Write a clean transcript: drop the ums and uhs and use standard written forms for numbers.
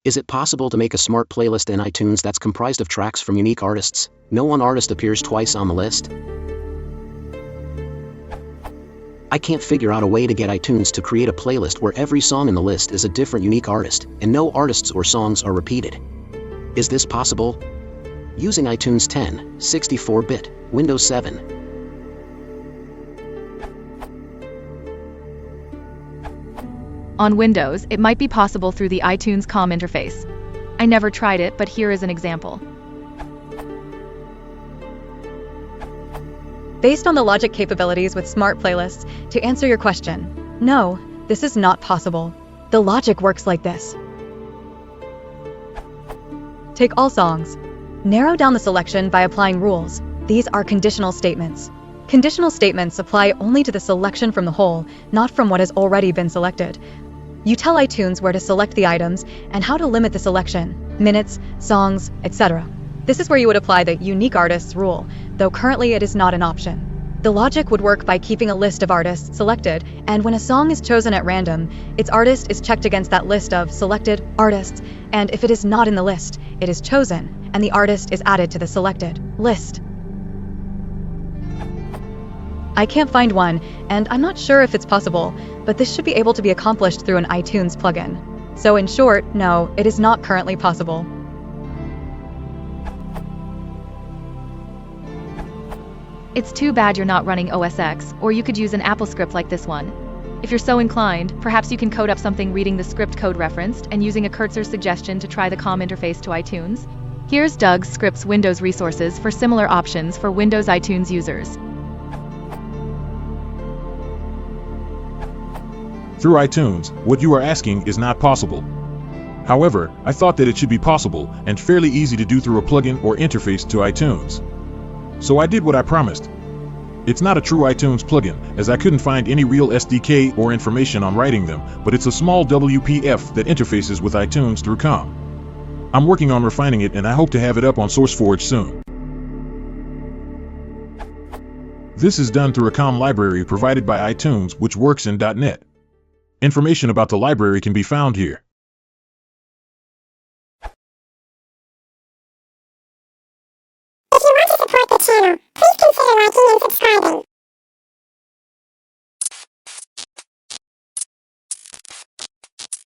Is it possible to make a smart playlist in iTunes that's comprised of tracks from unique artists? No one artist appears twice on the list? I can't figure out a way to get iTunes to create a playlist where every song in the list is a different unique artist, and no artists or songs are repeated. Is this possible? Using iTunes 10, 64-bit, Windows 7. On Windows, it might be possible through the iTunes COM interface. I never tried it, but here is an example. Based on the logic capabilities with smart playlists, to answer your question, no, this is not possible. The logic works like this. Take all songs. Narrow down the selection by applying rules. These are conditional statements. Conditional statements apply only to the selection from the whole, not from what has already been selected. You tell iTunes where to select the items and how to limit the selection, minutes, songs, etc. This is where you would apply the unique artists rule, though currently it is not an option. The logic would work by keeping a list of artists selected, and when a song is chosen at random, its artist is checked against that list of selected artists, and if it is not in the list, it is chosen, and the artist is added to the selected list. I can't find one, and I'm not sure if it's possible, but this should be able to be accomplished through an iTunes plugin. So in short, no, it is not currently possible. It's too bad you're not running OS X, or you could use an Apple script like this one. If you're so inclined, perhaps you can code up something reading the script code referenced and using a cursor's suggestion to try the COM interface to iTunes. Here's Doug's Scripts Windows resources for similar options for Windows iTunes users. Through iTunes, what you are asking is not possible. However, I thought that it should be possible and fairly easy to do through a plugin or interface to iTunes. So I did what I promised. It's not a true iTunes plugin, as I couldn't find any real SDK or information on writing them, but it's a small WPF that interfaces with iTunes through COM. I'm working on refining it and I hope to have it up on SourceForge soon. This is done through a COM library provided by iTunes, which works in .NET. Information about the library can be found here. If you want to support the channel, please consider liking and subscribing.